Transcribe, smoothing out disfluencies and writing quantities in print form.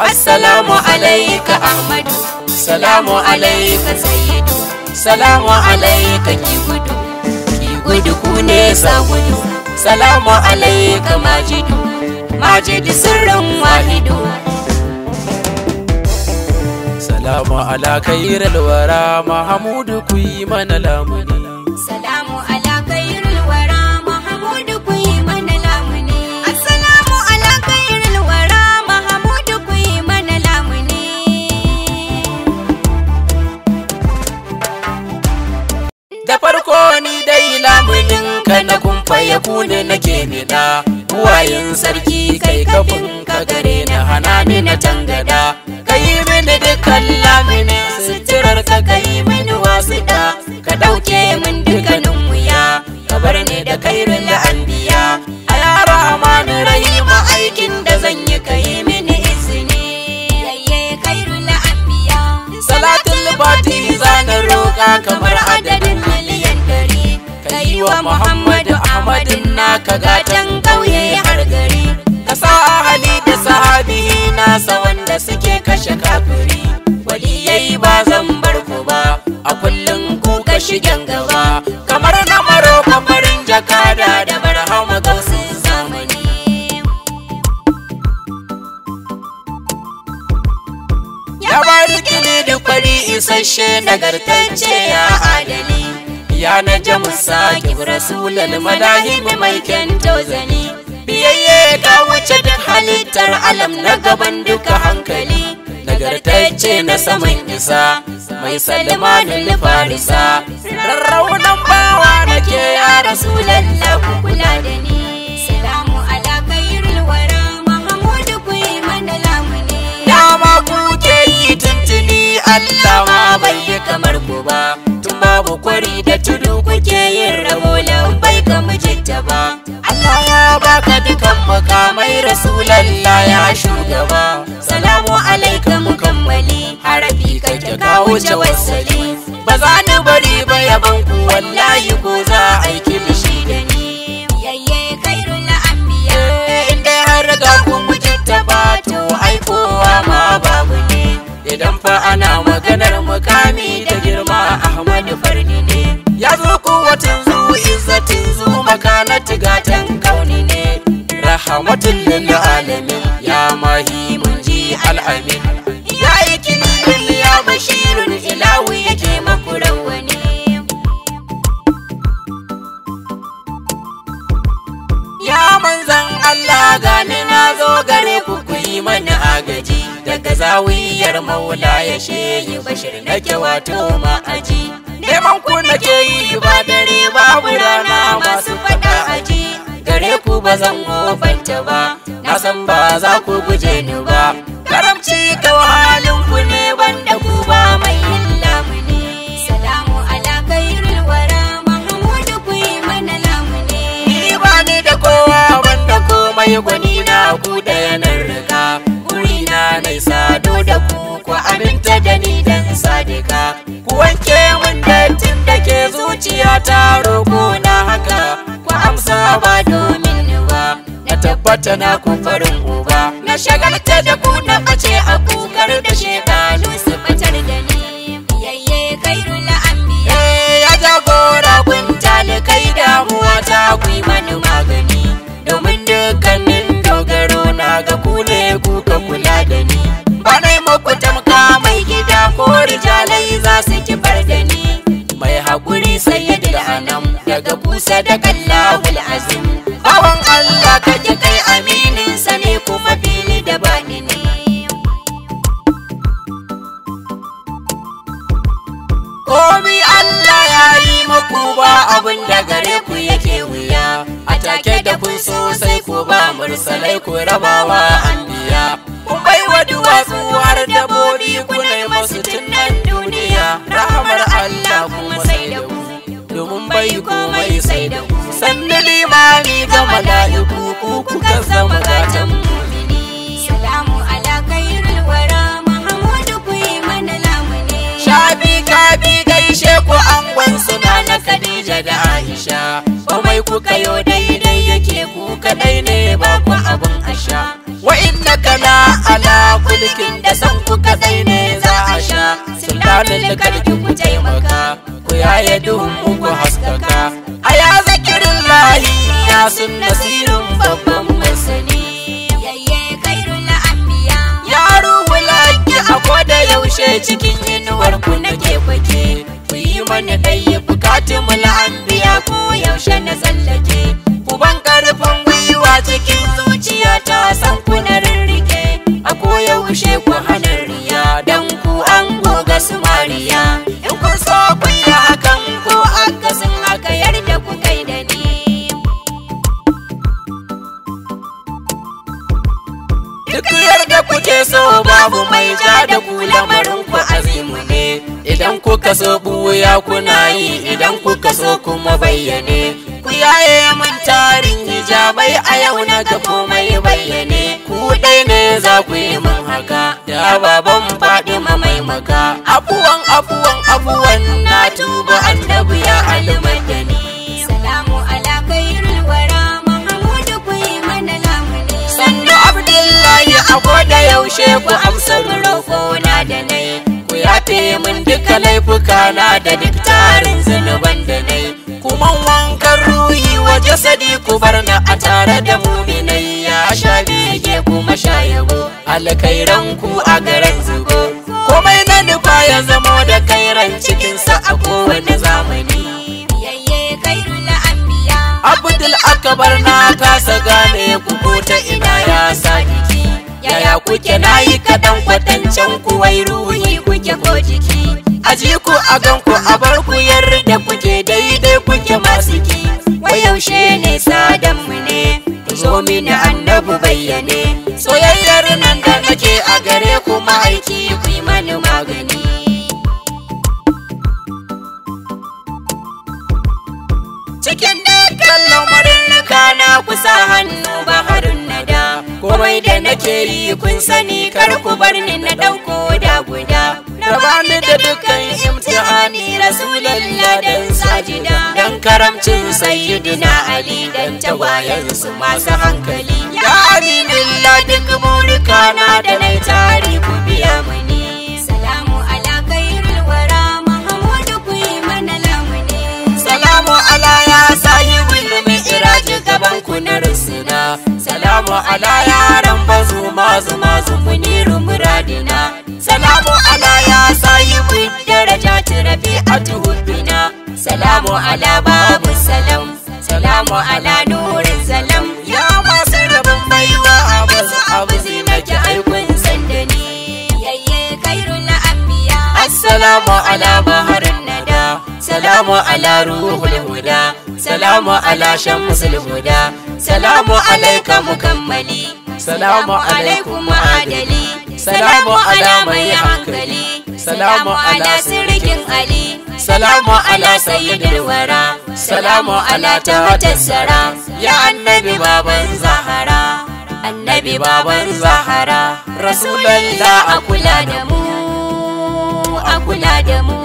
Assalamu alaika Ahmadu, salamu alaika Sayyidu, salamu alaika ki gudu ku ne sa gudu, salamu alaika Majidu, Majidu sirrin wahidu. Salamu ala khairil wara Mahamudu ku yi mana lamuni. Salamu ala khairil wara Mahamudu ku yi mana lamuni. Assalamu ala khairil wara Mahamudu ku yi mana lamuni. Da farko ni dai lamunin ka na kumfa ya kune nake nida, uwayen sarki kai kafin ka gare na hana ni na tangada. Kai mini dukkan laminin suturar ka kai mini wasuɗa, ka ɗauke min dukkanin wuya, ka bar ni da khairul anbiya. A yara amanu rahima aikin da zan yi kai mini izini, yayye khairul anbiya. Salatul fatihi zana roƙa kamar adadin miliyan 100, ka yi wa Muhammadu Ahmadin naka gatan ƙauye har gari, ka sa ahali da sahabihi nasa wanda suke kashe kafiri. Waliyai ba zan bar ku ba, a kullum ku ka shigen gaba, kamar na Maroko farin jakada da barhama gausin zamani. Ya bari kini da kwari isasshe nagartacce ya adali, ya na jamusa kib rasulal madahimi mai kento zani. Biyayye ka wuce duk halittar alam na gaban duka hankali, nagartacce na saman isa mai salmanin farisa. Rarraunan bawa nake ya rasulallah ku kula da ni. Salamu ala khairil wara Mahamudu ku yi mana lamuni. Dama ku ke yi tuntuni Allah ma bai yi kamar ku ba, tun babu kwari da tudu kuke yin rabo lambai ka mijinta ba. Allah ya baka dukan makamai rasulallah ya shugaba. Salamu alaika mukammali, harafi kake ka wuce wasali. Ba za ni bari ba yaban ku wallahi ko za a yi kilishi da ni, yayye khairul anbiya. Inda har ga ku mijinta ba to ai kowa ma babu ne. Idan fa ana maganar mukami da girma Ahmadu fardi ne. Ya zo kuwatin zu izzatin zu makanati gatan kauni ne. Rahmatul lil alamin ya mahi munji al'amin, ya ikilil ya bashirun ilawi yake maku rawani. Ya manzan Allah gani na zo gare ku ku yi mana agaji, daga zawiyar maula ya shehi bashir nake wato ma'aji. Neman ku nake yi ba dare babu rana masu faɗa aji, gare ku ba zan wofanta ba, na san ba za ku guje ni ba. Karamci kawo halin ku ne banda ku ba mai yin lamuni. Salamu ala khairil wara Mahamudu ku yi mana lamuni. Ni ba ni da kowa banda komai gwani na ku da yanar riga, burina na sado da ku aminta da ni dan sadika. Ku wanke min dattin da ke zuciya ta roƙo na haka, ku amsa ba domin ni ba, na tabbata na ku farin uba. Na shagalta da ku na bace a kukar da shedanu su batar da ni, yayye khairul anbiya. Ya jagora kun talikai damuwa ta ku yi mani magani, domin dukkanin dogaro na ga ku ne ku ka kula da ni. Ba nai muku tamka mai gida ko rijalai za su kifar da ni, mai haƙuri sayyidul anam daga kusa da kallahul azim. Bawan Allah kake kai aminin sa ne kuma fili da baɗini. Komi Allah ya yi maku ba abin da gare ku yake wuya, a take da kun so sai ku ba mursalai ku rabawa anbiya. Kun bai wa duwatsu har dabbobi ku ne masu tunan duniya, rahamar Allah kuma sai da ku, domin bai komai sai da ku. Sannan limami ga mala'iku ku kuka zama gatan mumini. Salamu ala khairil wara Mahamudu ku yi mana lamuni. Shafi kafi gaishe ku angon suna na Khadija da Aisha, komai kuka yo daidai yake ku kadai ne ba ku abin asha. Wa inna ala kulkin da san ku kadai ne za a sha. Sultanin karki ku taimaka, ku yaye duhun muku haskaka. Aya zakirin lahi ya sun nasirin babban masani. Yayye kairul anbiya, Ya ruhul haqqi a koda yaushe cikin inuwar ku nake kwake. Ku yi mani ɗaya bukatumul anbiya ko yaushe na tsallake. Ku ban karfin gwiwa cikin zuciya ta san ku na rirrike. A koyaushe ku hana riya dan ku an goga su mariya. In kun so ku yi hakan ko akasin haka yarda ku kai da ni. Duk yarda kuke so babu mai ja da ku, lamarin ku azimu ne. Idan kuka so buya kuna yi, idan kuka so kuma bayyane. Ku yaye min tarin hijabai a yau na ga komai bayyane. Ku ɗai ne za ku yi min haka, ya baban Fadima mai maka. Afuwan na tuba annabi ya almadani. salamu ala kairul wara, Mahmudu ku yi mana lamuni. Sannu Abdullahi a koda yaushe ku amsa roƙo na da nai. Ku yafe min duka laifuka na da duk tarin zunuban da nai. Kuma wankan ruhi wa jasadi ku bar na a tare da muminai. Ya sha bege kuma sha yabo, alkairan ku a garin zubo. Komai na nufa ya zamo da kairan cikinsa a kowane zamani. Yayye kairul anbiya, Abdul Akbar na kasa gane ku ko ta ina ya sa jiki. Yaya kuke nayi kaɗan kwatancen ku wai ruhi kuke ko jiki. Aji ku a gan ku a bar ku yarda kuke daidai kuke masu ki. Wai yaushe ne sadan mu ne, ku zo mini annabi bayyane. Soyayyar nan da nake a gare ku ma'aiki ku yi mani magani. Cikin dukkan lamarin na kusa hannu baharun nada. Komai da nake yi kun sani, kar ku bar ni na ɗauko da guda. Raba ni da dukkan imtihani Rasulallah dan sajida. Dan karamcin sayyidina Ali dan tagwayensu masu hankali. Ya aminillah duk burika na da nai tari ku biya mani. salamu ala kairul wara, Mahmudu ku yi mana lamuni. Salamu ala ya sahibul mi'raj gaban ku na rusuna. Salamu ala yaran bazu mazu muniru muradina. Salamu ala ya sahibul darajat rafi'atu hubbina. Salamu ala babu salam, salamu ala nurin salam. Ya masu rabin baiwa abu zinake aikun sandani. Yayye kairul anbiya, Assalamu ala baharin nada. Salamu ala ruhul huda. Salamu ala shamsul huda. Salamu alaika mukammali. Salamu alaikum adali. Salamu ala mai hankali. Salamu ala sirkin Ali. Salamu ala sayyidil wara. Salamu ala tawattassara. Ya annabi baban Zahara, annabi baban Zahara. Rasulallah a kula da mu, a kula da mu.